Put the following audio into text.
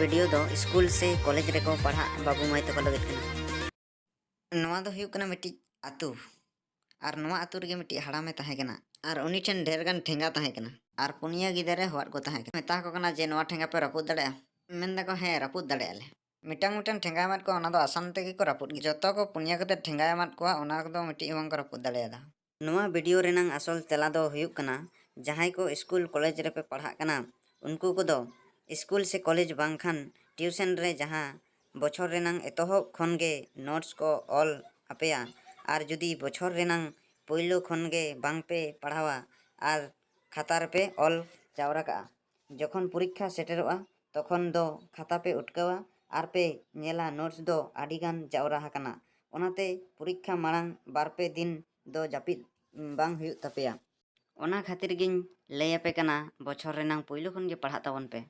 Video दो school से college रे को पढ़ा बाबू माई तक लगे कना दो हुयुक कना मिट्टी आतु और नवा आतु रे मिट्टी हड़ामे ताहे कना और उनी ठेन ढेर गान ठेंगा ताहे कना और पुनिया गिदरे हवाट को ताहे कना मेता को कना जे नवा ठेंगा पे रपुद दड़े मेन दको हे रपुद दड़े आले मिटांग मिटांग ठेंगा मात को ओना दो आसान तेगे को रपुद जतो को पुनिया कते ठेंगा मात को ओना दो मिट्टी हवां को रपुद दड़े दा नवा वीडियो रेनांग असल तेला दो हुयुक कना जहां को स्कूल कॉलेज रे पे पढ़ा कना उनको को दो स्कूल से कॉलेज बांखान ट्यूशन रे जहां बछर रेनांग एतोहब खनगे नोट्स को ऑल अपेया और जुदी बछर रेनांग पहिलो खनगे बांग पे पढ़ावा और खाता रे पे ऑल जावरा का जखन परीक्षा सेटेरोआ तखन दो खाता पे उठकावा और पे नेला नोट्स दो आडिगान जावरा हकना ओनाते परीक्षा मांग बार पे दिन दो जापिद बांग हुयुक तपेया ओना खातिर गिन लय आपे कना बछर रेनांग पहिलो खन गे पढ़ा ताबन पे।